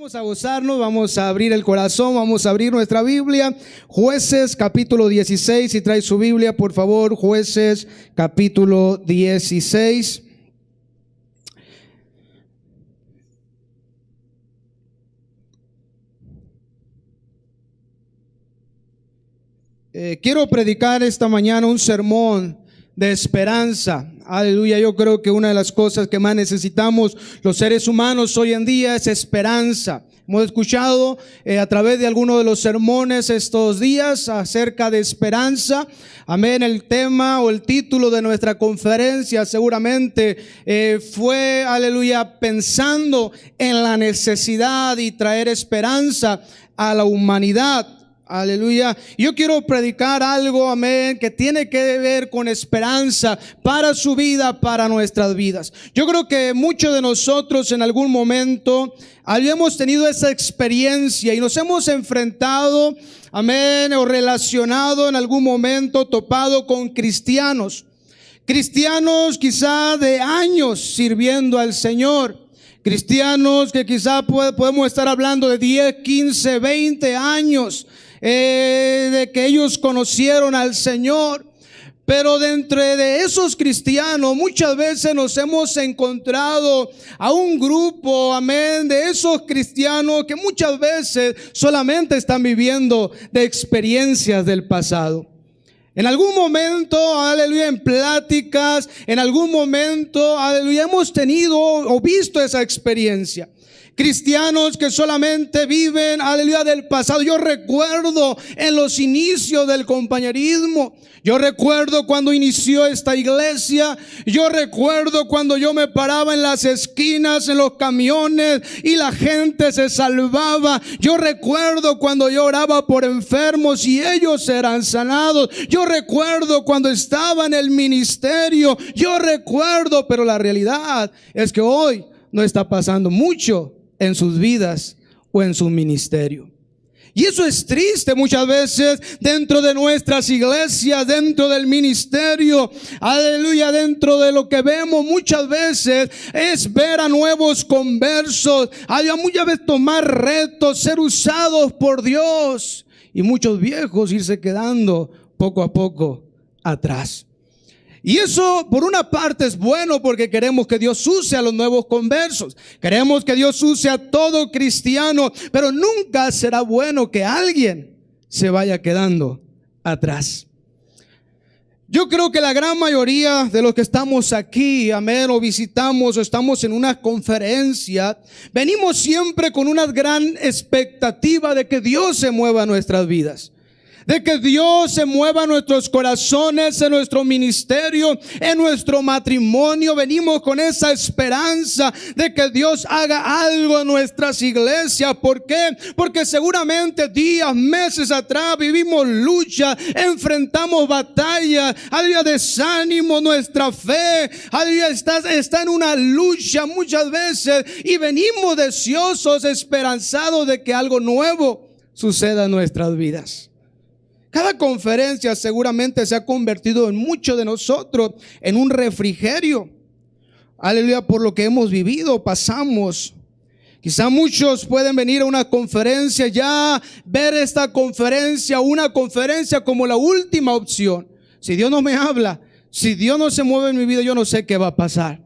Vamos a gozarnos, vamos a abrir el corazón, vamos a abrir nuestra Biblia. Jueces capítulo 16, si trae su Biblia, por favor. Jueces capítulo 16. Quiero predicar esta mañana un sermón de esperanza. Aleluya, yo creo que una de las cosas que más necesitamos los seres humanos hoy en día es esperanza. Hemos escuchado a través de algunos de los sermones estos días acerca de esperanza. Amén. El tema o el título de nuestra conferencia seguramente fue, aleluya, pensando en la necesidad y traer esperanza a la humanidad. Aleluya. Yo quiero predicar algo, amén, que tiene que ver con esperanza para su vida, para nuestras vidas. Yo creo que muchos de nosotros en algún momento habíamos tenido esa experiencia y nos hemos enfrentado, amén, o relacionado en algún momento, topado con cristianos quizá de años sirviendo al Señor. Cristianos que quizá podemos estar hablando de 10, 15, 20 años de que ellos conocieron al Señor. Pero dentro de esos cristianos muchas veces nos hemos encontrado a un grupo, amén, de esos cristianos que muchas veces solamente están viviendo de experiencias del pasado. En algún momento, aleluya, en pláticas, en algún momento, aleluya, hemos tenido o visto esa experiencia. Cristianos que solamente viven, aleluya, del pasado. Yo recuerdo en los inicios del compañerismo. Yo recuerdo cuando inició esta iglesia. Yo recuerdo cuando yo me paraba en las esquinas, en los camiones y la gente se salvaba. Yo recuerdo cuando yo oraba por enfermos y ellos eran sanados. Yo recuerdo cuando estaba en el ministerio. Yo recuerdo, pero la realidad es que hoy no está pasando mucho en sus vidas o en su ministerio. Y eso es triste muchas veces dentro de nuestras iglesias, dentro del ministerio, aleluya, dentro de lo que vemos muchas veces es ver a nuevos conversos, muchas veces tomar retos, ser usados por Dios y muchos viejos irse quedando poco a poco atrás. Y eso por una parte es bueno porque queremos que Dios use a los nuevos conversos. Queremos que Dios use a todo cristiano, pero nunca será bueno que alguien se vaya quedando atrás. Yo creo que la gran mayoría de los que estamos aquí, amén, o visitamos o estamos en una conferencia, venimos siempre con una gran expectativa de que Dios se mueva en nuestras vidas. De que Dios se mueva en nuestros corazones, en nuestro ministerio, en nuestro matrimonio. Venimos con esa esperanza de que Dios haga algo en nuestras iglesias. ¿Por qué? Porque seguramente días, meses atrás vivimos lucha, enfrentamos batallas, había desánimo, nuestra fe, había está en una lucha muchas veces y venimos deseosos, esperanzados de que algo nuevo suceda en nuestras vidas. Cada conferencia seguramente se ha convertido en muchos de nosotros en un refrigerio. Aleluya, por lo que hemos vivido, pasamos. Quizá muchos pueden venir a una conferencia, ya ver esta conferencia, una conferencia como la última opción. Si Dios no me habla, si Dios no se mueve en mi vida, yo no sé qué va a pasar.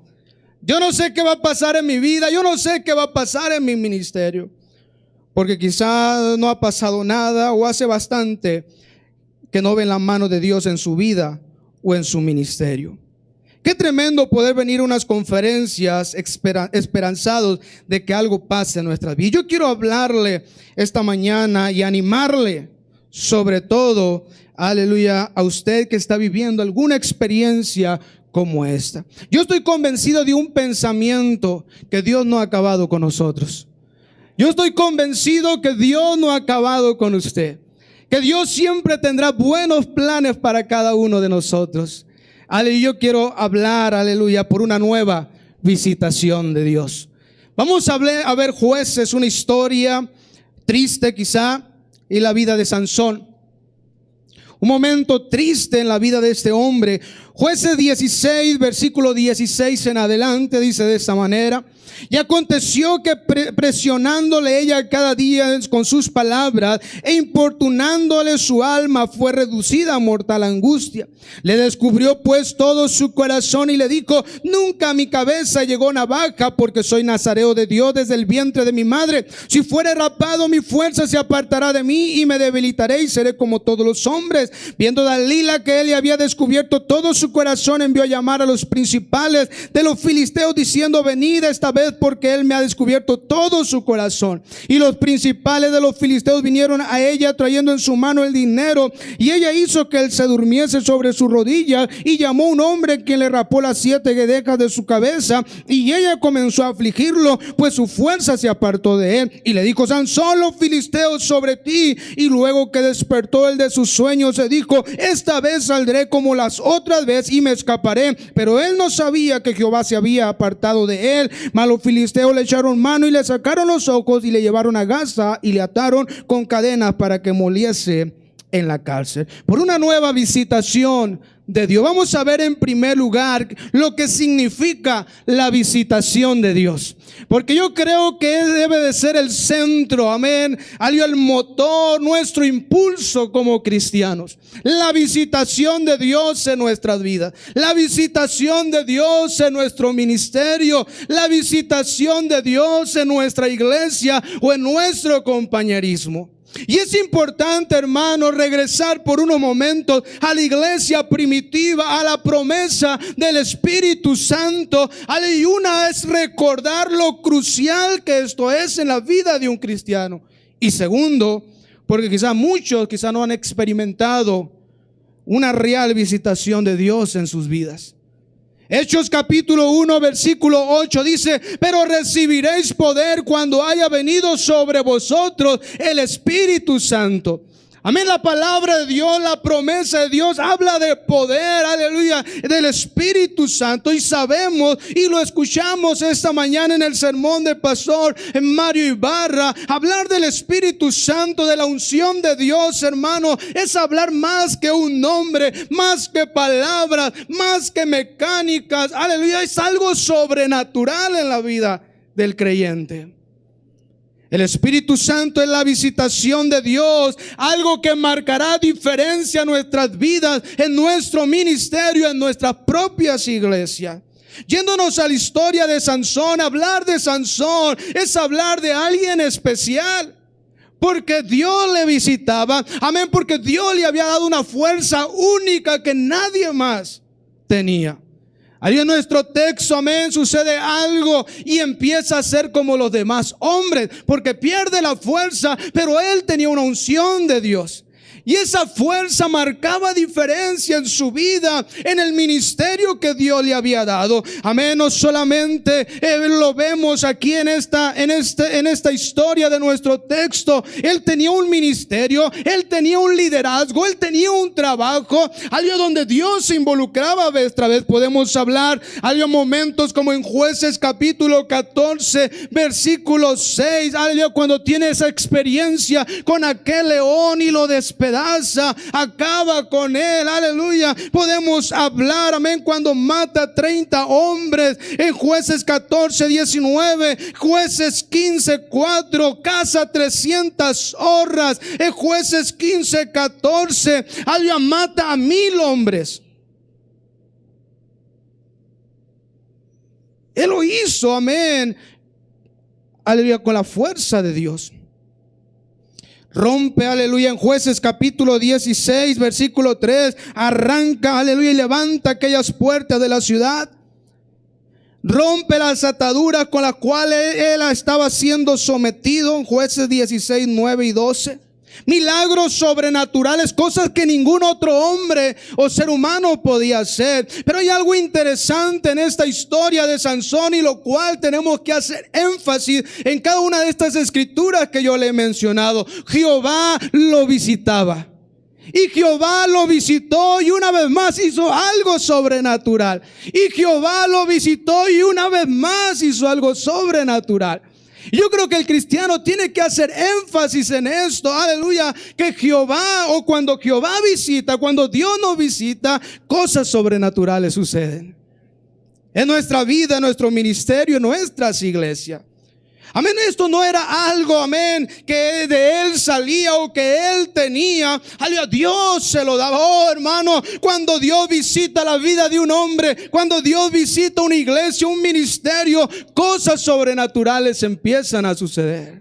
Yo no sé qué va a pasar en mi vida, yo no sé qué va a pasar en mi ministerio. Porque quizá no ha pasado nada o hace bastante que no ven la mano de Dios en su vida o en su ministerio. Qué tremendo poder venir a unas conferencias esperanzados de que algo pase en nuestras vidas. Yo quiero hablarle esta mañana y animarle, sobre todo, aleluya, a usted que está viviendo alguna experiencia como esta. Yo estoy convencido de un pensamiento que Dios no ha acabado con nosotros. Yo estoy convencido que Dios no ha acabado con usted. Que Dios siempre tendrá buenos planes para cada uno de nosotros. Aleluya, yo quiero hablar, aleluya, por una nueva visitación de Dios. Vamos a ver Jueces, una historia triste quizá, y la vida de Sansón. Un momento triste en la vida de este hombre. Jueces 16, versículo 16 en adelante, dice de esta manera: Y aconteció que presionándole ella cada día con sus palabras e importunándole su alma, fue reducida a mortal angustia. Le descubrió pues todo su corazón y le dijo: nunca a mi cabeza llegó navaja, porque soy nazareo de Dios desde el vientre de mi madre. Si fuere rapado, mi fuerza se apartará de mí y me debilitaré y seré como todos los hombres. Viendo Dalila que él le había descubierto todo su corazón, envió a llamar a los principales de los filisteos diciendo: venid esta vez, porque él me ha descubierto todo su corazón. Y los principales de los filisteos vinieron a ella trayendo en su mano el dinero, y ella hizo que él se durmiese sobre su rodilla y llamó a un hombre quien le rapó las 7 guedejas de su cabeza, y ella comenzó a afligirlo, pues su fuerza se apartó de él, y le dijo: Sansón, los filisteos sobre ti. Y luego que despertó él de sus sueños, se dijo: esta vez saldré como las otras veces y me escaparé. Pero él no sabía que Jehová se había apartado de él. Mas los filisteos le echaron mano y le sacaron los ojos y le llevaron a Gaza y le ataron con cadenas para que moliese en la cárcel. Por una nueva visitación de Dios. Vamos a ver en primer lugar lo que significa la visitación de Dios, porque yo creo que debe de ser el centro, amén, el motor, nuestro impulso como cristianos. La visitación de Dios en nuestras vidas, la visitación de Dios en nuestro ministerio, la visitación de Dios en nuestra iglesia o en nuestro compañerismo. Y es importante, hermanos, regresar por unos momentos a la iglesia primitiva, a la promesa del Espíritu Santo. Y una es recordar lo crucial que esto es en la vida de un cristiano. Y segundo, porque muchos no han experimentado una real visitación de Dios en sus vidas. Hechos capítulo 1 versículo 8 dice: pero recibiréis poder cuando haya venido sobre vosotros el Espíritu Santo. Amén. La palabra de Dios, la promesa de Dios habla de poder, aleluya, del Espíritu Santo. Y sabemos y lo escuchamos esta mañana en el sermón del pastor Mario Ibarra. Hablar del Espíritu Santo, de la unción de Dios, hermano, es hablar más que un nombre, más que palabras, más que mecánicas. Aleluya, es algo sobrenatural en la vida del creyente. El Espíritu Santo es la visitación de Dios, algo que marcará diferencia en nuestras vidas, en nuestro ministerio, en nuestras propias iglesias. Yéndonos a la historia de Sansón, hablar de Sansón es hablar de alguien especial, porque Dios le visitaba, amén, porque Dios le había dado una fuerza única que nadie más tenía. Ahí en nuestro texto, amén, sucede algo y empieza a ser como los demás hombres, porque pierde la fuerza, pero él tenía una unción de Dios. Y esa fuerza marcaba diferencia en su vida, en el ministerio que Dios le había dado. Amén. No solamente lo vemos aquí en esta historia de nuestro texto. Él tenía un ministerio, él tenía un liderazgo, él tenía un trabajo, algo donde Dios se involucraba vez tras vez. Podemos hablar, hay momentos como en Jueces capítulo 14, versículo 6, cuando tiene esa experiencia con aquel león y lo despedaza, acaba con él, aleluya. Podemos hablar, amén, cuando mata 30 hombres en Jueces 14, 19, Jueces 15, 4, caza 300 horras en Jueces 15, 14, aleluya, mata a 1000 hombres. Él lo hizo, amén, aleluya, con la fuerza de Dios. Rompe, aleluya, en Jueces capítulo 16, versículo 3, arranca, aleluya, y levanta aquellas puertas de la ciudad. Rompe las ataduras con las cuales él estaba siendo sometido, en Jueces 16, 9 y 12. Milagros sobrenaturales, cosas que ningún otro hombre o ser humano podía hacer. Pero hay algo interesante en esta historia de Sansón, y lo cual tenemos que hacer énfasis en cada una de estas escrituras que yo le he mencionado. Jehová lo visitaba, y Jehová lo visitó y una vez más hizo algo sobrenatural. Y Jehová lo visitó y una vez más hizo algo sobrenatural. Yo creo que el cristiano tiene que hacer énfasis en esto, aleluya, que Jehová, o cuando Jehová visita, cuando Dios nos visita, cosas sobrenaturales suceden. en nuestra vida, en nuestro ministerio, en nuestras iglesias. Amén, esto no era algo, amén, que de él salía o que él tenía. Aleluya, Dios se lo daba. Oh, hermano, cuando Dios visita la vida de un hombre, cuando Dios visita una iglesia, un ministerio, cosas sobrenaturales empiezan a suceder.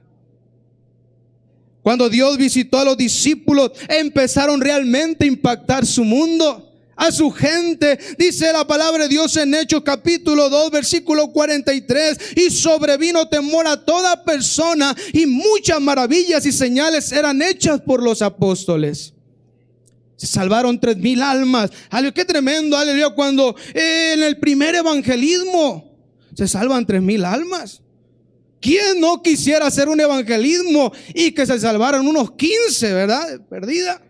Cuando Dios visitó a los discípulos, empezaron realmente a impactar su mundo, a su gente. Dice la palabra de Dios en Hechos capítulo 2 versículo 43: y sobrevino temor a toda persona, y muchas maravillas y señales eran hechas por los apóstoles. Se salvaron 3,000 almas. Aleluya, qué tremendo, aleluya, cuando en el primer evangelismo se salvan 3,000 almas. ¿Quién no quisiera hacer un evangelismo y que se salvaran unos 15, verdad? Perdida.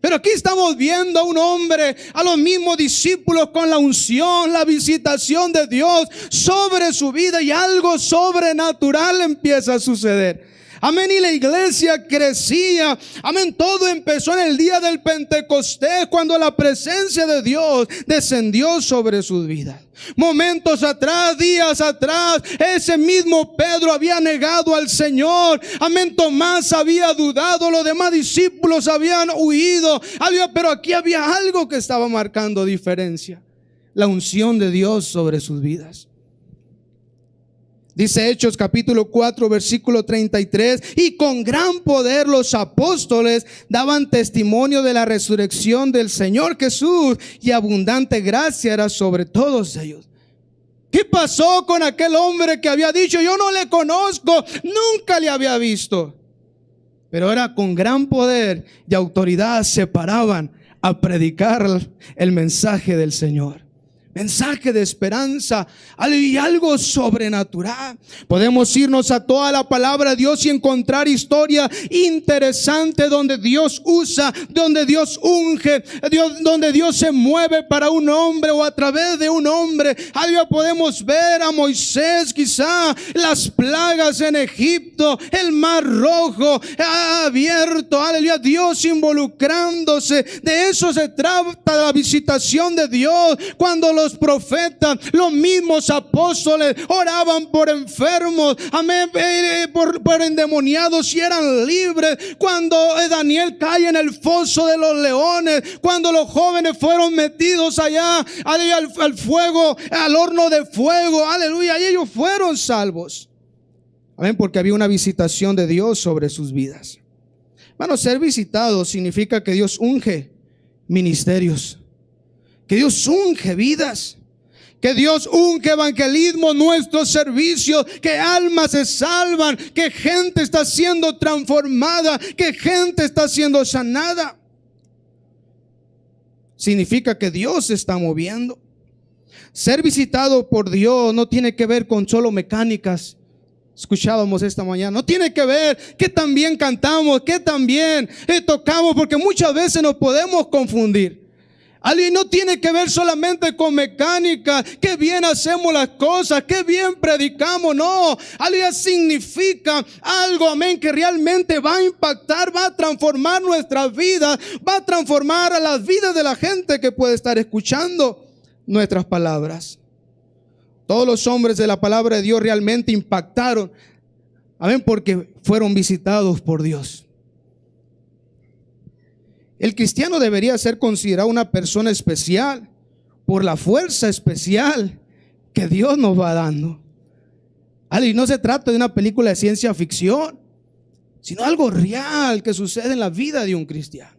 Pero aquí estamos viendo a un hombre, a los mismos discípulos, con la unción, la visitación de Dios sobre su vida, y algo sobrenatural empieza a suceder. Amén, y la iglesia crecía. Amén, todo empezó en el día del Pentecostés, cuando la presencia de Dios descendió sobre sus vidas. Momentos atrás, días atrás, ese mismo Pedro había negado al Señor. Amén, Tomás había dudado, los demás discípulos habían huido. Pero aquí había algo que estaba marcando diferencia: la unción de Dios sobre sus vidas. Dice Hechos capítulo 4 versículo 33: y con gran poder los apóstoles daban testimonio de la resurrección del Señor Jesús, y abundante gracia era sobre todos ellos. ¿Qué pasó con aquel hombre que había dicho: yo no le conozco, nunca le había visto? Pero era con gran poder y autoridad se paraban a predicar el mensaje del Señor. Mensaje de esperanza y algo sobrenatural. Podemos irnos a toda la palabra de Dios y encontrar historias interesantes donde Dios usa, donde Dios unge, donde Dios se mueve para un hombre o a través de un hombre. Podemos ver a Moisés, quizá las plagas en Egipto, el mar rojo abierto, aleluya, Dios involucrándose. De eso se trata la visitación de Dios. Cuando los profetas, los mismos apóstoles oraban por enfermos, amén, por endemoniados, y eran libres. Cuando Daniel cae en el foso de los leones, cuando los jóvenes fueron metidos allá al fuego, al horno de fuego, aleluya, y ellos fueron salvos. Amén, porque había una visitación de Dios sobre sus vidas. Bueno, ser visitado significa que Dios unge ministerios, que Dios unge vidas, que Dios unge evangelismo, nuestros servicios, que almas se salvan, que gente está siendo transformada, que gente está siendo sanada. Significa que Dios se está moviendo. Ser visitado por Dios no tiene que ver con solo mecánicas. Escuchábamos esta mañana, no tiene que ver que también cantamos, que también tocamos, porque muchas veces nos podemos confundir. No tiene que ver solamente con mecánica, que bien hacemos las cosas, que bien predicamos. No, significa algo, amén, que realmente va a impactar, va a transformar nuestras vidas, va a transformar a las vidas de la gente que puede estar escuchando nuestras palabras. Todos los hombres de la palabra de Dios realmente impactaron, amén, porque fueron visitados por Dios. El cristiano debería ser considerado una persona especial por la fuerza especial que Dios nos va dando. Y no se trata de una película de ciencia ficción, sino algo real que sucede en la vida de un cristiano,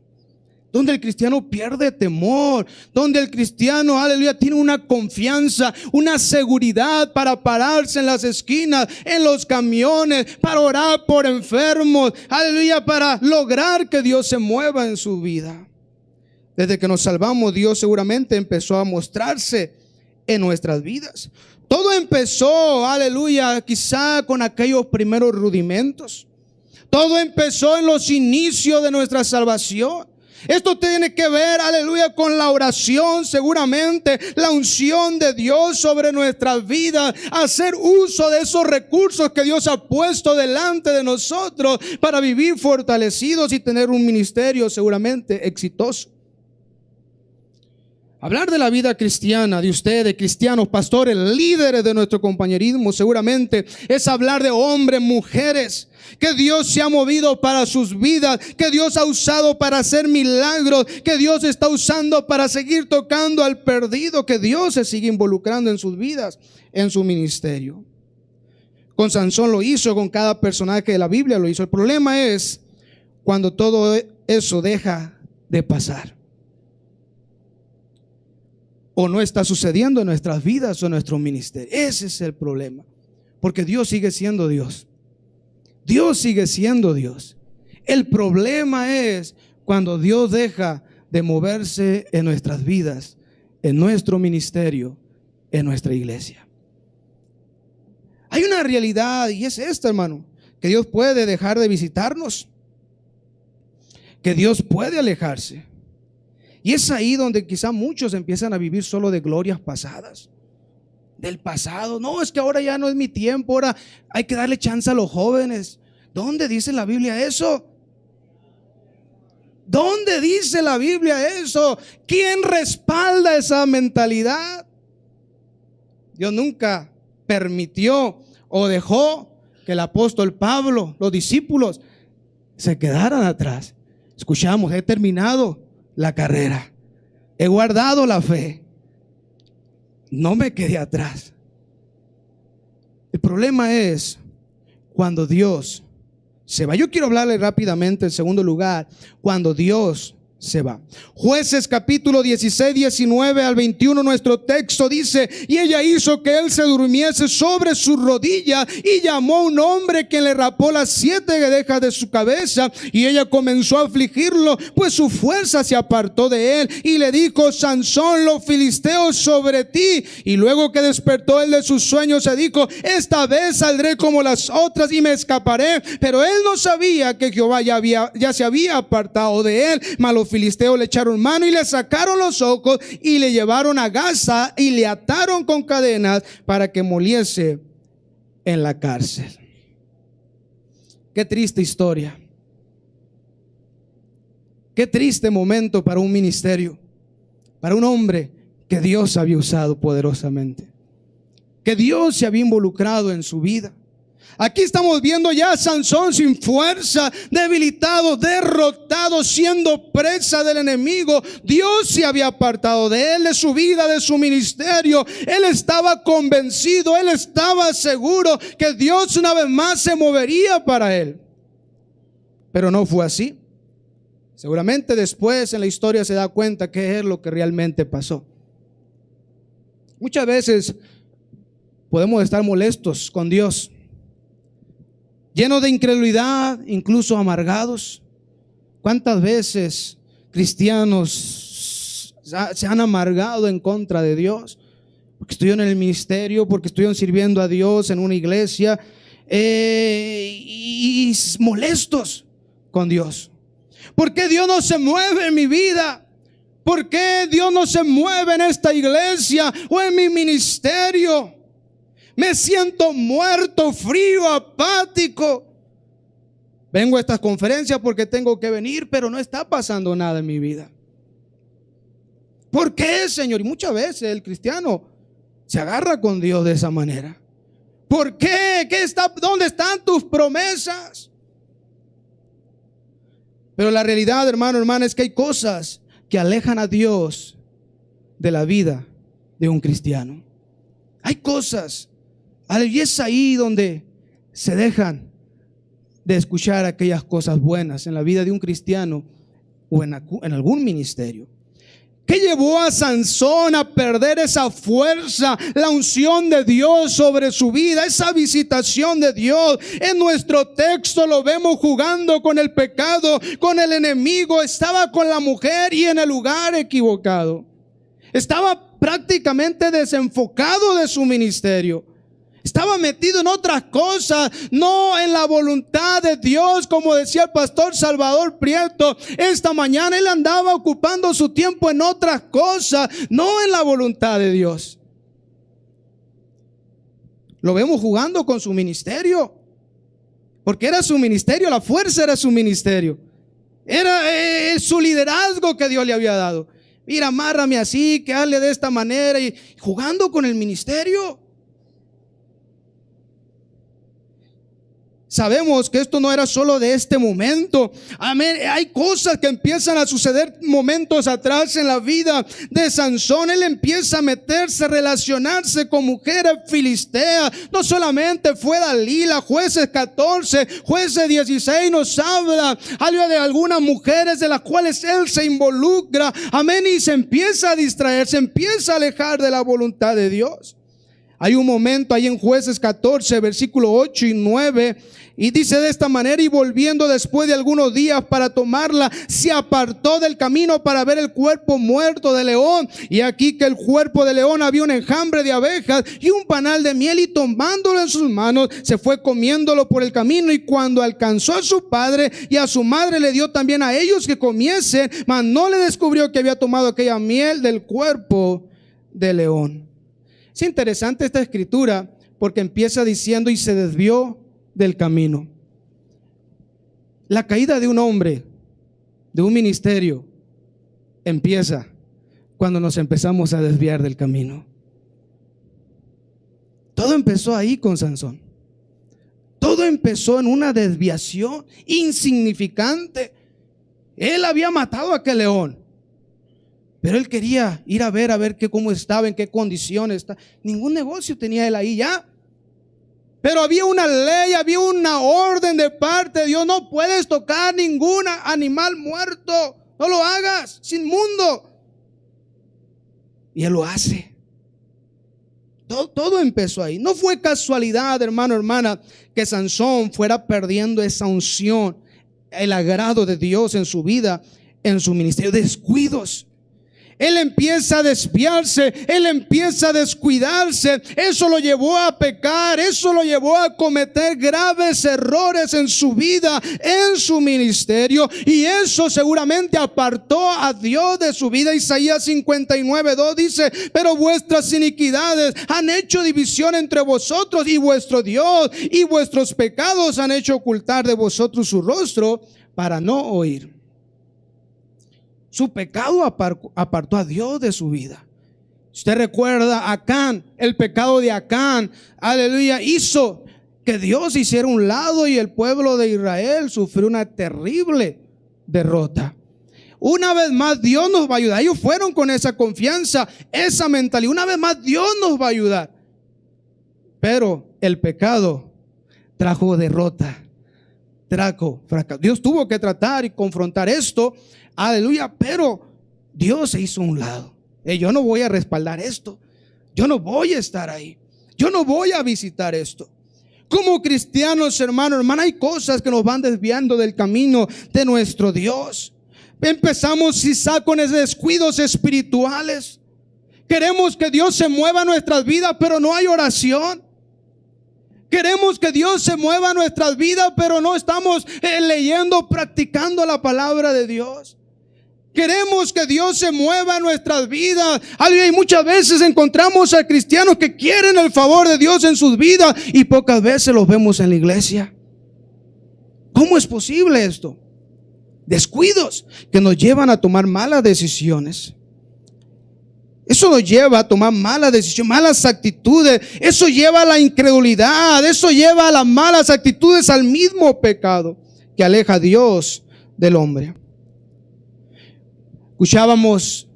donde el cristiano pierde temor, donde el cristiano, aleluya, tiene una confianza, una seguridad para pararse en las esquinas, en los camiones, para orar por enfermos, aleluya, para lograr que Dios se mueva en su vida. Desde que nos salvamos, Dios seguramente empezó a mostrarse en nuestras vidas. Todo empezó, aleluya, quizá con aquellos primeros rudimentos. Todo empezó en los inicios de nuestra salvación. Esto tiene que ver, aleluya, con la oración, seguramente, la unción de Dios sobre nuestras vidas, hacer uso de esos recursos que Dios ha puesto delante de nosotros para vivir fortalecidos y tener un ministerio seguramente exitoso. Hablar de la vida cristiana, de ustedes, cristianos, pastores, líderes de nuestro compañerismo, seguramente es hablar de hombres, mujeres, que Dios se ha movido para sus vidas, que Dios ha usado para hacer milagros, que Dios está usando para seguir tocando al perdido, que Dios se sigue involucrando en sus vidas, en su ministerio. Con Sansón lo hizo, con cada personaje de la Biblia lo hizo. El problema es cuando todo eso deja de pasar, o no está sucediendo en nuestras vidas o en nuestro ministerio. Ese es el problema, porque Dios sigue siendo Dios. Dios sigue siendo Dios. El problema es cuando Dios deja de moverse en nuestras vidas, en nuestro ministerio, en nuestra iglesia. Hay una realidad, y es esta, hermano, que Dios puede dejar de visitarnos, que Dios puede alejarse. Y es ahí donde quizá muchos empiezan a vivir solo de glorias pasadas, del pasado. No, es que ahora ya no es mi tiempo, ahora hay que darle chance a los jóvenes. ¿Dónde dice la Biblia eso? ¿Dónde dice la Biblia eso? ¿Quién respalda esa mentalidad? Dios nunca permitió o dejó que el apóstol Pablo, los discípulos, se quedaran atrás. Escuchamos, he terminado la carrera, he guardado la fe, no me quedé atrás. El problema es cuando Dios se va. Yo quiero hablarle rápidamente, en segundo lugar, cuando Dios se va. Jueces capítulo 16, 19 al 21, nuestro texto dice: y ella hizo que él se durmiese sobre su rodilla y llamó a un hombre que le rapó las 7 guedejas de su cabeza, y ella comenzó a afligirlo, pues su fuerza se apartó de él, y le dijo: Sansón, los filisteos sobre ti. Y luego que despertó él de sus sueños, se dijo: esta vez saldré como las otras y me escaparé. Pero él no sabía que Jehová ya se había apartado de él. Mas los filisteos le echaron mano y le sacaron los ojos y le llevaron a Gaza y le ataron con cadenas para que moliese en la cárcel. Qué triste historia. Qué triste momento para un ministerio, para un hombre que Dios había usado poderosamente, que Dios se había involucrado en su vida. Aquí estamos viendo ya a Sansón sin fuerza, debilitado, derrotado, siendo presa del enemigo. Dios se había apartado de él, de su vida, de su ministerio. Él estaba convencido, él estaba seguro que Dios una vez más se movería para él. Pero no fue así. Seguramente después en la historia se da cuenta qué es lo que realmente pasó. Muchas veces podemos estar molestos con Dios, llenos de incredulidad, incluso amargados. ¿Cuántas veces cristianos se han amargado en contra de Dios? Porque estuvieron en el ministerio, porque estuvieron sirviendo a Dios en una iglesia, y molestos con Dios. ¿Por qué Dios no se mueve en mi vida? ¿Por qué Dios no se mueve en esta iglesia o en mi ministerio? Me siento muerto, frío, apático. Vengo a estas conferencias porque tengo que venir, pero no está pasando nada en mi vida. ¿Por qué, Señor? Y muchas veces el cristiano se agarra con Dios de esa manera. ¿Por qué? ¿Dónde están tus promesas? Pero la realidad, hermano, hermana, es que hay cosas que alejan a Dios de la vida de un cristiano. Hay cosas. Y es ahí donde se dejan de escuchar aquellas cosas buenas en la vida de un cristiano o en algún ministerio. ¿Qué llevó a Sansón a perder esa fuerza, la unción de Dios sobre su vida, esa visitación de Dios? En nuestro texto lo vemos jugando con el pecado, con el enemigo. Estaba con la mujer y en el lugar equivocado. Estaba prácticamente desenfocado de su ministerio. Estaba metido en otras cosas, no en la voluntad de Dios, como decía el pastor Salvador Prieto esta mañana. Él andaba ocupando su tiempo en otras cosas, no en la voluntad de Dios. Lo vemos jugando con su ministerio, porque era su ministerio, la fuerza era su ministerio, era su liderazgo que Dios le había dado. Mira, amárrame así, que hazle de esta manera, y jugando con el ministerio. Sabemos que esto no era solo de este momento. Amén. Hay cosas que empiezan a suceder momentos atrás en la vida de Sansón. Él empieza a meterse, relacionarse con mujeres filisteas. No solamente fue Dalila, Jueces 14, Jueces 16 nos habla algo de algunas mujeres de las cuales él se involucra. Amén. Y se empieza a distraer, se empieza a alejar de la voluntad de Dios. Hay un momento ahí en Jueces 14, versículo 8 y 9, y dice de esta manera: y volviendo después de algunos días para tomarla, se apartó del camino para ver el cuerpo muerto de león. Y aquí que el cuerpo de león había un enjambre de abejas y un panal de miel, y tomándolo en sus manos, se fue comiéndolo por el camino. Y cuando alcanzó a su padre y a su madre, le dio también a ellos que comiesen, mas no le descubrió que había tomado aquella miel del cuerpo de león. Es interesante esta escritura porque empieza diciendo: y se desvió del camino. La caída de un hombre, de un ministerio, empieza cuando nos empezamos a desviar del camino. Todo empezó ahí con Sansón. Todo empezó en una desviación insignificante. Él había matado a aquel león, pero él quería ir a ver cómo estaba, en qué condiciones está. Ningún negocio tenía él ahí ya. Pero había una ley, había una orden de parte de Dios: no puedes tocar ningún animal muerto, no lo hagas, es inmundo. Y él lo hace. Todo empezó ahí. No fue casualidad, hermano, hermana, que Sansón fuera perdiendo esa unción, el agrado de Dios en su vida, en su ministerio. Descuidos. Él empieza a desviarse, él empieza a descuidarse. Eso lo llevó a pecar, eso lo llevó a cometer graves errores en su vida, en su ministerio, y eso seguramente apartó a Dios de su vida. Isaías 59:2 dice: pero vuestras iniquidades han hecho división entre vosotros y vuestro Dios, y vuestros pecados han hecho ocultar de vosotros su rostro para no oír. Su pecado apartó a Dios de su vida. Usted recuerda Acán, el pecado de Acán, aleluya, hizo que Dios hiciera un lado y el pueblo de Israel sufrió una terrible derrota. Una vez más Dios nos va a ayudar. Ellos fueron con esa confianza, esa mentalidad. Una vez más Dios nos va a ayudar. Pero el pecado trajo derrota, trajo fracaso. Dios tuvo que tratar y confrontar esto. Aleluya, pero Dios se hizo a un lado. Yo no voy a respaldar esto. Yo no voy a estar ahí. Yo no voy a visitar esto. Como cristianos, hermano, hermana, hay cosas que nos van desviando del camino de nuestro Dios. Empezamos quizá con esos descuidos espirituales. Queremos que Dios se mueva en nuestras vidas, pero no hay oración. Queremos que Dios se mueva en nuestras vidas, pero no estamos leyendo, practicando la palabra de Dios. Queremos que Dios se mueva en nuestras vidas. Y muchas veces encontramos a cristianos que quieren el favor de Dios en sus vidas y pocas veces los vemos en la iglesia. ¿Cómo es posible esto? Descuidos que nos llevan a tomar malas decisiones. Eso nos lleva a tomar malas decisiones, malas actitudes. Eso lleva a la incredulidad. Eso lleva a las malas actitudes, al mismo pecado que aleja a Dios del hombre. Escuchábamos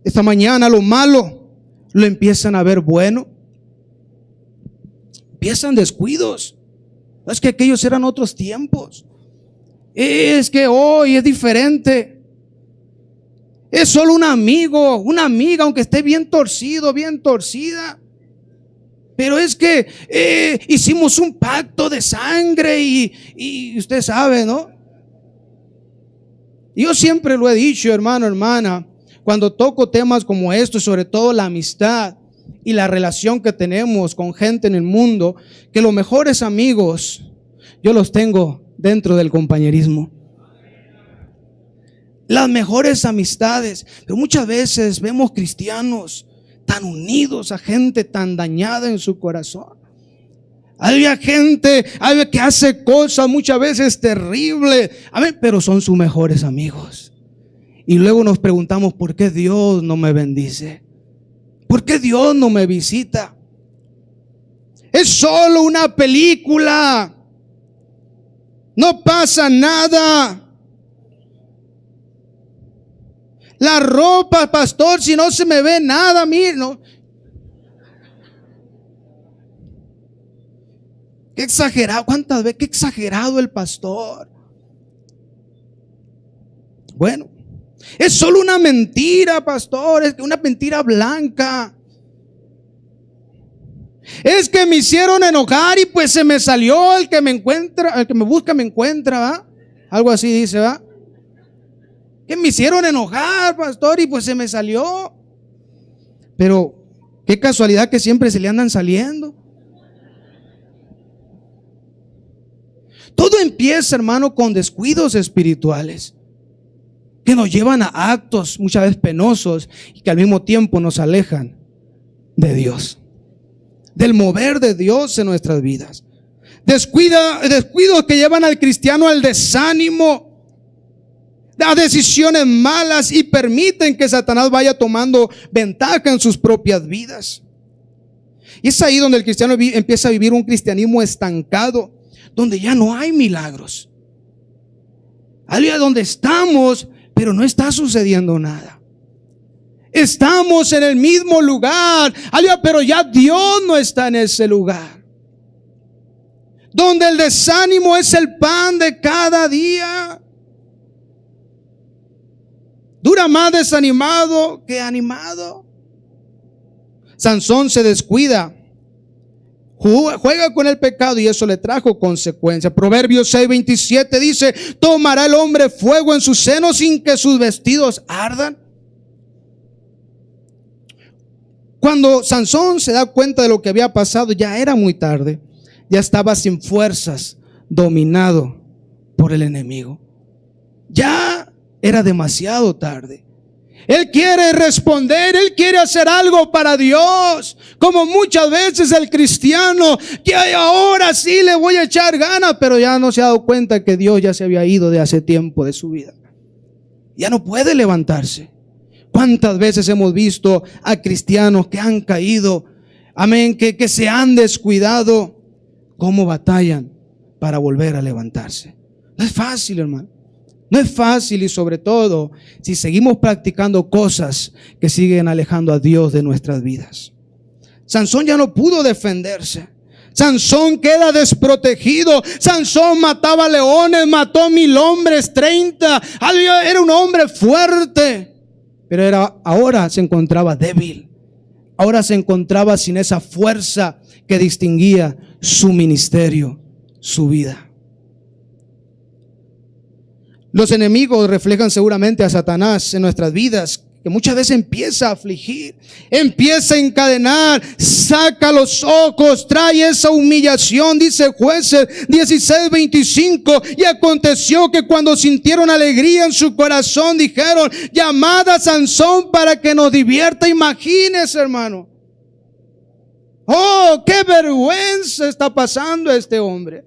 esta mañana: lo malo lo empiezan a ver bueno. Empiezan descuidos. Es que aquellos eran otros tiempos. Es que hoy es diferente. Es solo un amigo, una amiga, aunque esté bien torcido, bien torcida. Pero es que hicimos un pacto de sangre y usted sabe, ¿no? Yo siempre lo he dicho, hermano, hermana, cuando toco temas como estos, sobre todo la amistad y la relación que tenemos con gente en el mundo, que los mejores amigos yo los tengo dentro del compañerismo. Las mejores amistades. Pero muchas veces vemos cristianos tan unidos a gente tan dañada en su corazón. Hay gente que hace cosas muchas veces terribles, pero son sus mejores amigos. Y luego nos preguntamos, ¿por qué Dios no me bendice? ¿Por qué Dios no me visita? Es solo una película. No pasa nada. La ropa, pastor, si no se me ve nada, mire, no. Qué exagerado, ¿cuántas veces? Qué exagerado el pastor. Bueno, es solo una mentira, pastor, es una mentira blanca. Es que me hicieron enojar y pues se me salió. El que me encuentra, el que me busca me encuentra, ¿va? Algo así dice, ¿va? Que me hicieron enojar, pastor, y pues se me salió. Pero qué casualidad que siempre se le andan saliendo. Todo empieza, hermano, con descuidos espirituales que nos llevan a actos muchas veces penosos y que al mismo tiempo nos alejan de Dios, del mover de Dios en nuestras vidas. Descuidos que llevan al cristiano al desánimo, a decisiones malas y permiten que Satanás vaya tomando ventaja en sus propias vidas. Y es ahí donde el cristiano empieza a vivir un cristianismo estancado, donde ya no hay milagros. Allí donde estamos, pero no está sucediendo nada. Estamos en el mismo lugar, pero ya Dios no está en ese lugar. Donde el desánimo es el pan de cada día. Dura más desanimado que animado. Sansón se descuida, juega con el pecado y eso le trajo consecuencias. Proverbios 6:27 dice: tomará el hombre fuego en su seno sin que sus vestidos ardan. Cuando Sansón se da cuenta de lo que había pasado, ya era muy tarde. Ya estaba sin fuerzas, dominado por el enemigo. Ya era demasiado tarde. Él quiere responder, él quiere hacer algo para Dios, como muchas veces el cristiano, que ahora sí le voy a echar ganas, pero ya no se ha dado cuenta que Dios ya se había ido de hace tiempo de su vida. Ya no puede levantarse. ¿Cuántas veces hemos visto a cristianos que han caído, amén, que se han descuidado, cómo batallan para volver a levantarse? No es fácil, hermano. No es fácil, y sobre todo si seguimos practicando cosas que siguen alejando a Dios de nuestras vidas. Sansón ya no pudo defenderse. Sansón queda desprotegido. Sansón mataba leones, mató 1000 hombres, 30. Era un hombre fuerte, pero ahora se encontraba débil. Ahora se encontraba sin esa fuerza que distinguía su ministerio, su vida. Los enemigos reflejan seguramente a Satanás en nuestras vidas, que muchas veces empieza a afligir, empieza a encadenar, saca los ojos, trae esa humillación. Dice Jueces 16:25: y aconteció que cuando sintieron alegría en su corazón, dijeron: llamad a Sansón para que nos divierta. Imagínese, hermano. Oh, qué vergüenza está pasando este hombre.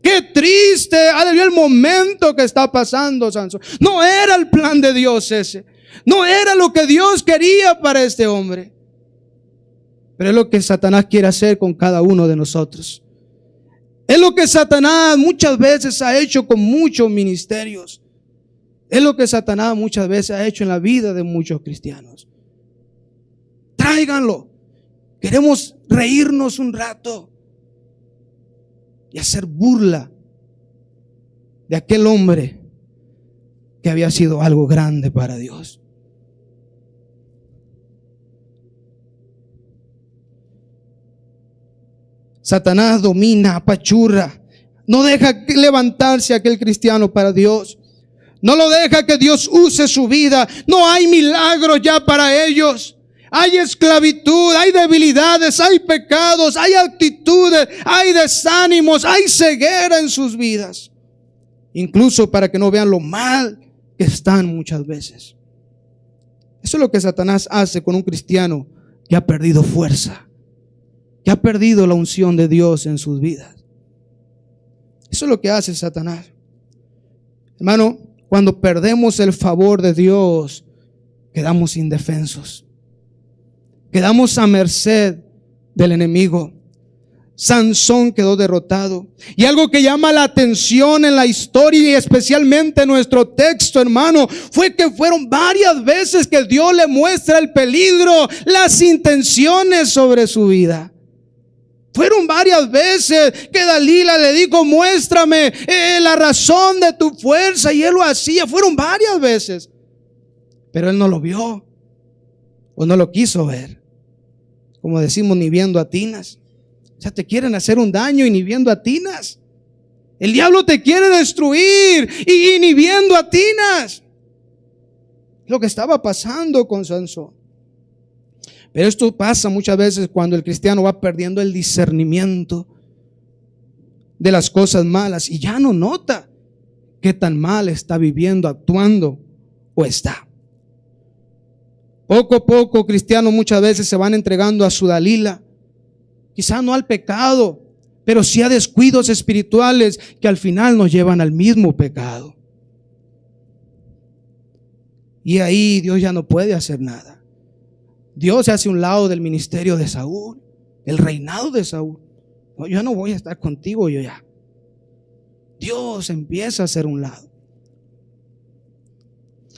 Qué triste, el momento que está pasando Sansón. No era el plan de Dios ese. No era lo que Dios quería para este hombre. Pero es lo que Satanás quiere hacer con cada uno de nosotros. Es lo que Satanás muchas veces ha hecho con muchos ministerios. Es lo que Satanás muchas veces ha hecho en la vida de muchos cristianos. Tráiganlo. Queremos reírnos un rato y hacer burla de aquel hombre que había sido algo grande para Dios. Satanás domina, apachurra, no deja levantarse aquel cristiano para Dios. No lo deja que Dios use su vida. No hay milagros ya para ellos. Hay esclavitud, hay debilidades, hay pecados, hay actitudes, hay desánimos, hay ceguera en sus vidas. Incluso para que no vean lo mal que están muchas veces. Eso es lo que Satanás hace con un cristiano que ha perdido fuerza, que ha perdido la unción de Dios en sus vidas. Eso es lo que hace Satanás. Hermano, cuando perdemos el favor de Dios, quedamos indefensos. Quedamos a merced del enemigo. Sansón quedó derrotado. Y algo que llama la atención en la historia y especialmente en nuestro texto, hermano, fue que fueron varias veces que Dios le muestra el peligro, las intenciones sobre su vida. Fueron varias veces que Dalila le dijo: muéstrame la razón de tu fuerza, y él lo hacía. Fueron varias veces, pero él no lo vio o no lo quiso ver. Como decimos, ni viendo atinas. O sea, te quieren hacer un daño y ni viendo atinas. El diablo te quiere destruir y ni viendo atinas. Lo que estaba pasando con Sansón. Pero esto pasa muchas veces cuando el cristiano va perdiendo el discernimiento de las cosas malas y ya no nota qué tan mal está viviendo, actuando o está. Poco a poco cristianos muchas veces se van entregando a su Dalila. Quizá no al pecado, pero sí a descuidos espirituales que al final nos llevan al mismo pecado. Y ahí Dios ya no puede hacer nada. Dios se hace un lado del ministerio de Saúl, el reinado de Saúl. No, yo no voy a estar contigo, yo ya. Dios empieza a hacer un lado.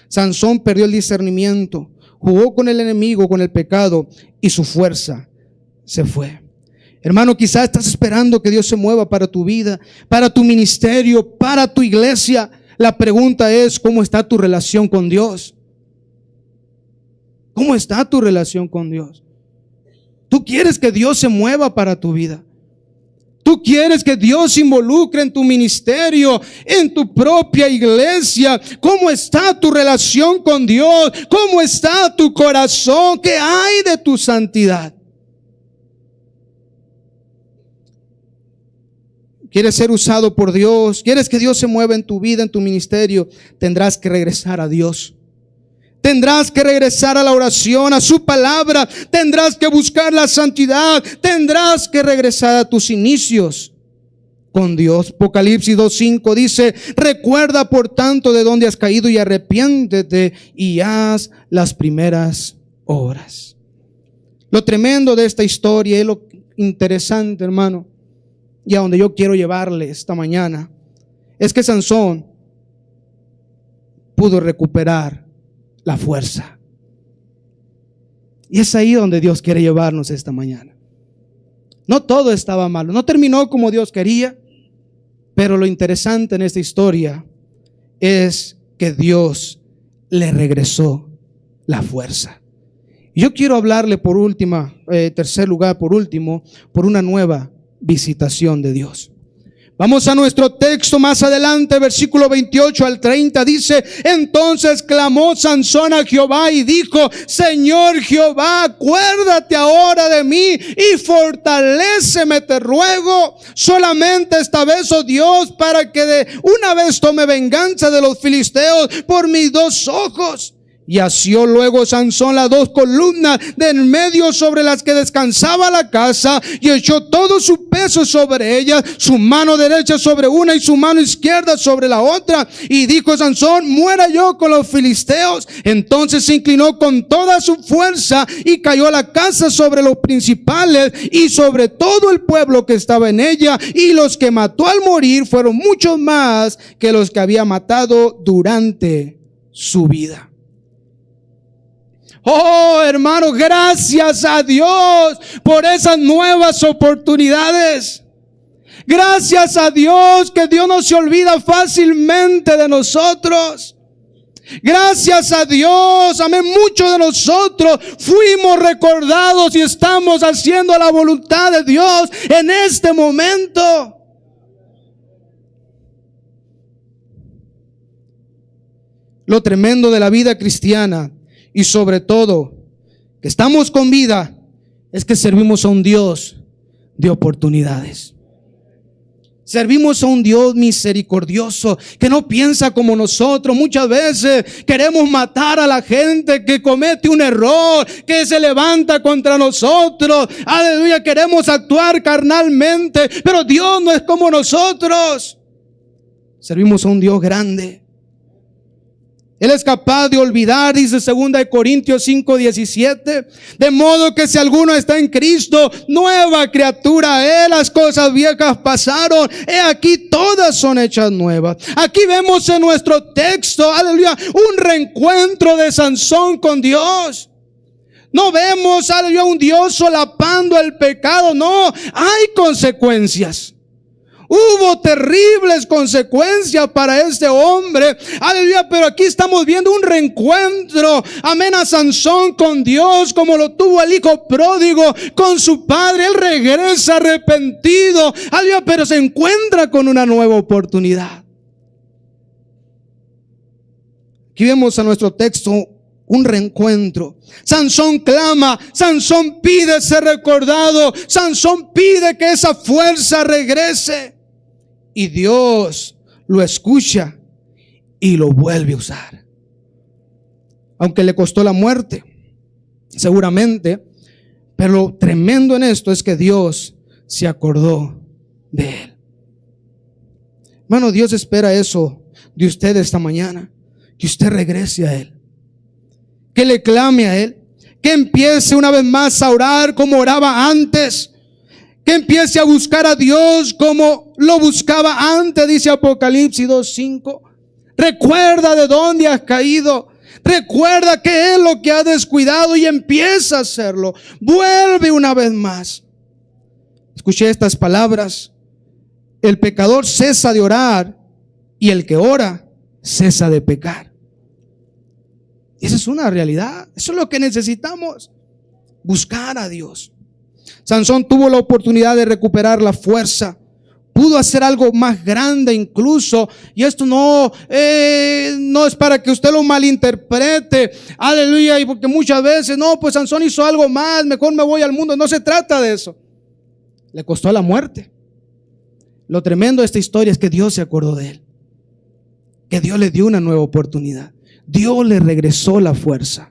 Sansón perdió el discernimiento, jugó con el enemigo, con el pecado, y su fuerza se fue. Hermano, quizás estás esperando que Dios se mueva para tu vida, para tu ministerio, para tu iglesia. La pregunta es: ¿cómo está tu relación con Dios? ¿Cómo está tu relación con Dios? ¿Tú quieres que Dios se mueva para tu vida? ¿Tú quieres que Dios se involucre en tu ministerio, en tu propia iglesia? ¿Cómo está tu relación con Dios? ¿Cómo está tu corazón? ¿Qué hay de tu santidad? ¿Quieres ser usado por Dios? ¿Quieres que Dios se mueva en tu vida, en tu ministerio? Tendrás que regresar a Dios. Tendrás que regresar a la oración, a su palabra. Tendrás que buscar la santidad. Tendrás que regresar a tus inicios con Dios. Apocalipsis 2:5 dice: recuerda por tanto de dónde has caído y arrepiéntete y haz las primeras obras. Lo tremendo de esta historia es lo interesante, hermano, y a donde yo quiero llevarle esta mañana, es que Sansón pudo recuperar la fuerza. Y es ahí donde Dios quiere llevarnos esta mañana. No todo estaba malo, no terminó como Dios quería, pero lo interesante en esta historia es que Dios le regresó la fuerza. Yo quiero hablarle tercer lugar, por último, por una nueva visitación de Dios. Vamos a nuestro texto más adelante, versículo 28 al 30, dice: entonces clamó Sansón a Jehová y dijo: Señor Jehová, acuérdate ahora de mí y fortaléceme, te ruego, solamente esta vez, oh Dios, para que de una vez tome venganza de los filisteos por mis dos ojos. Y asió luego Sansón las dos columnas de en medio sobre las que descansaba la casa, y echó todo su peso sobre ellas, su mano derecha sobre una y su mano izquierda sobre la otra. Y dijo Sansón: muera yo con los filisteos. Entonces se inclinó con toda su fuerza y cayó a la casa sobre los principales y sobre todo el pueblo que estaba en ella. Y los que mató al morir fueron muchos más que los que había matado durante su vida. Oh, hermano, gracias a Dios por esas nuevas oportunidades. Gracias a Dios que Dios no se olvida fácilmente de nosotros. Gracias a Dios, amén, muchos de nosotros fuimos recordados y estamos haciendo la voluntad de Dios en este momento. Lo tremendo de la vida cristiana, y sobre todo que estamos con vida, es que servimos a un Dios de oportunidades. Servimos a un Dios misericordioso que no piensa como nosotros. Muchas veces queremos matar a la gente que comete un error, que se levanta contra nosotros. Aleluya, queremos actuar carnalmente, pero Dios no es como nosotros. Servimos a un Dios grande, Él es capaz de olvidar, dice 2 Corintios 5:17. De modo que si alguno está en Cristo, nueva criatura es. Las cosas viejas pasaron, he aquí todas son hechas nuevas. Aquí vemos en nuestro texto, aleluya, un reencuentro de Sansón con Dios. No vemos, aleluya, un Dios solapando el pecado. No, hay consecuencias. Hubo terribles consecuencias para este hombre, aleluya, pero aquí estamos viendo un reencuentro, amén, a Sansón con Dios, como lo tuvo el hijo pródigo con su padre. Él regresa arrepentido, aleluya, pero se encuentra con una nueva oportunidad. Aquí vemos a nuestro texto un reencuentro. Sansón clama, Sansón pide ser recordado, Sansón pide que esa fuerza regrese. Y Dios lo escucha y lo vuelve a usar. Aunque le costó la muerte, seguramente, pero lo tremendo en esto es que Dios se acordó de él. Hermano, Dios espera eso de usted esta mañana, que usted regrese a Él, que le clame a Él, que empiece una vez más a orar como oraba antes, que empiece a buscar a Dios como lo buscaba antes, dice Apocalipsis 2:5. Recuerda de dónde has caído, recuerda qué es lo que has descuidado y empieza a hacerlo. Vuelve una vez más. Escuché estas palabras: el pecador cesa de orar y el que ora cesa de pecar. Esa es una realidad. Eso es lo que necesitamos, buscar a Dios. Sansón tuvo la oportunidad de recuperar la fuerza. Pudo hacer algo más grande incluso. Y esto no es para que usted lo malinterprete. Aleluya. Y porque muchas veces, no, pues Sansón hizo algo más, mejor me voy al mundo. No se trata de eso. Le costó la muerte. Lo tremendo de esta historia es que Dios se acordó de él, que Dios le dio una nueva oportunidad. Dios le regresó la fuerza.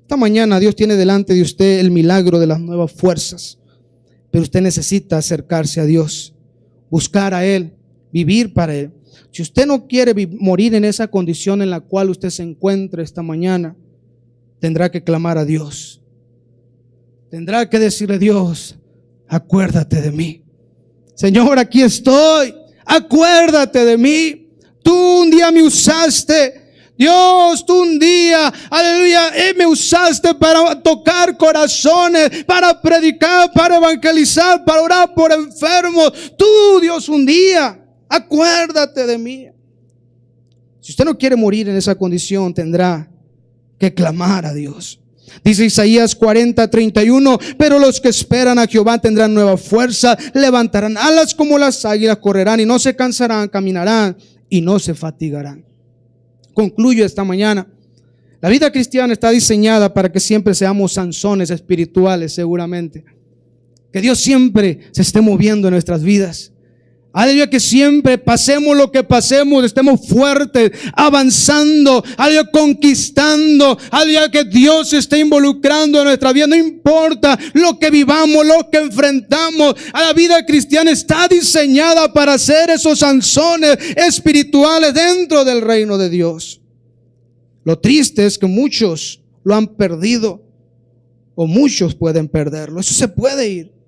Esta mañana Dios tiene delante de usted el milagro de las nuevas fuerzas, pero usted necesita acercarse a Dios, buscar a Él, vivir para Él. Si usted no quiere morir en esa condición en la cual usted se encuentra esta mañana, tendrá que clamar a Dios. Tendrá que decirle: Dios, acuérdate de mí. Señor, aquí estoy, acuérdate de mí. Tú un día me usaste, Dios, tú un día, aleluya, me usaste para tocar corazones, para predicar, para evangelizar, para orar por enfermos. Tú, Dios, un día, acuérdate de mí. Si usted no quiere morir en esa condición, tendrá que clamar a Dios. Dice Isaías 40:31, pero los que esperan a Jehová tendrán nueva fuerza, levantarán alas como las águilas, correrán y no se cansarán, caminarán y no se fatigarán. Concluyo esta mañana. La vida cristiana está diseñada para que siempre seamos Sansones espirituales, seguramente. Que Dios siempre se esté moviendo en nuestras vidas. Aleluya, que siempre pasemos lo que pasemos, estemos fuertes, avanzando, aleluya, conquistando, aleluya, que Dios se esté involucrando en nuestra vida. No importa lo que vivamos, lo que enfrentamos. A la vida cristiana está diseñada para ser esos Sansones espirituales dentro del reino de Dios. Lo triste es que muchos lo han perdido, o muchos pueden perderlo. Eso se puede ir.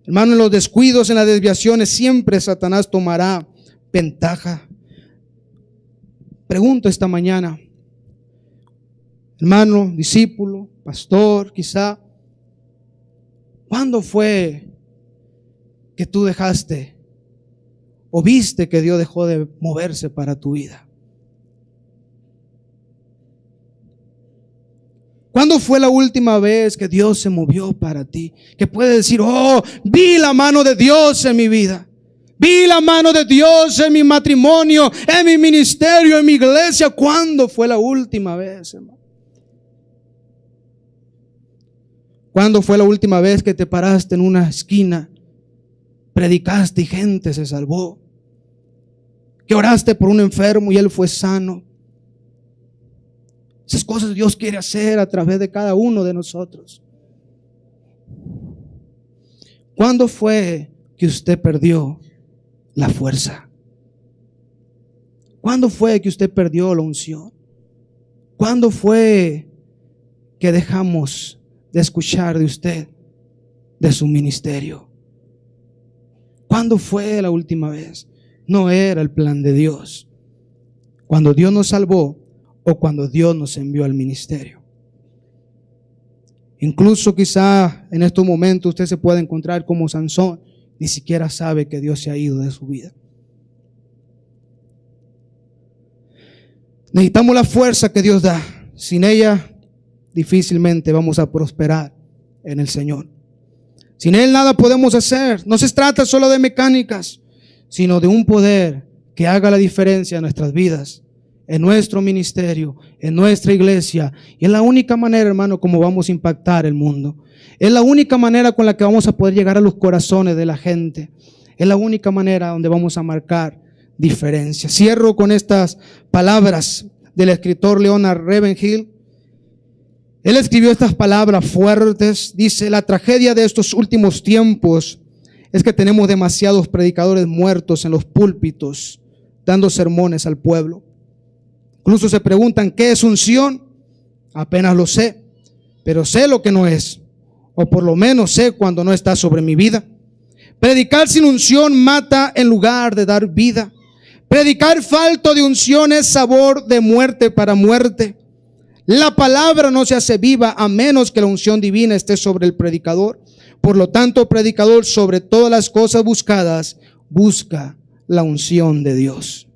Hermano, en los descuidos, en las desviaciones, siempre Satanás tomará ventaja. Pregunto esta mañana, hermano, discípulo, pastor, quizá, ¿cuándo fue que tú dejaste o viste que Dios dejó de moverse para tu vida? ¿Cuándo fue la última vez que Dios se movió para ti? Que puedes decir: oh, vi la mano de Dios en mi vida. Vi la mano de Dios en mi matrimonio, en mi ministerio, en mi iglesia. ¿Cuándo fue la última vez, hermano? ¿Cuándo fue la última vez que te paraste en una esquina, predicaste y gente se salvó? Que oraste por un enfermo y él fue sano. Esas cosas Dios quiere hacer a través de cada uno de nosotros. ¿Cuándo fue que usted perdió la fuerza? ¿Cuándo fue que usted perdió la unción? ¿Cuándo fue que dejamos de escuchar de usted, de su ministerio? ¿Cuándo fue la última vez? No era el plan de Dios. Cuando Dios nos salvó o cuando Dios nos envió al ministerio. Incluso quizá en estos momentos usted se pueda encontrar como Sansón, ni siquiera sabe que Dios se ha ido de su vida. Necesitamos la fuerza que Dios da. Sin ella difícilmente vamos a prosperar en el Señor. Sin Él nada podemos hacer. No se trata solo de mecánicas, sino de un poder que haga la diferencia en nuestras vidas, en nuestro ministerio, en nuestra iglesia. Y es la única manera, hermano, como vamos a impactar el mundo. Es la única manera con la que vamos a poder llegar a los corazones de la gente. Es la única manera donde vamos a marcar diferencia. Cierro con estas palabras del escritor Leonard Ravenhill. Él escribió estas palabras fuertes. Dice: la tragedia de estos últimos tiempos es que tenemos demasiados predicadores muertos en los púlpitos, dando sermones al pueblo. Incluso se preguntan: ¿qué es unción? Apenas lo sé, pero sé lo que no es, o por lo menos sé cuando no está sobre mi vida. Predicar sin unción mata en lugar de dar vida. Predicar falto de unción es sabor de muerte para muerte. La palabra no se hace viva a menos que la unción divina esté sobre el predicador. Por lo tanto, predicador, sobre todas las cosas buscadas, busca la unción de Dios.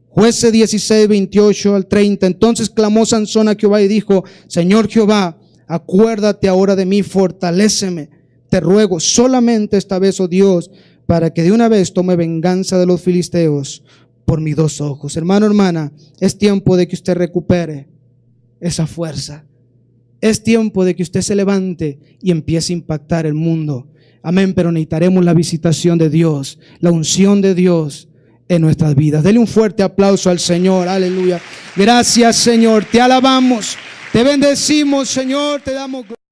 Jueces 16, 28 al 30. Entonces clamó Sansón a Jehová y dijo: Señor Jehová, acuérdate ahora de mí, fortaléceme, te ruego solamente esta vez, oh Dios, para que de una vez tome venganza de los filisteos por mis dos ojos. Hermano, hermana, es tiempo de que usted recupere esa fuerza. Es tiempo de que usted se levante y empiece a impactar el mundo. Amén, pero necesitaremos la visitación de Dios, la unción de Dios en nuestras vidas. Dele un fuerte aplauso al Señor. Aleluya. Gracias, Señor. Te alabamos, te bendecimos, Señor, te damos gloria.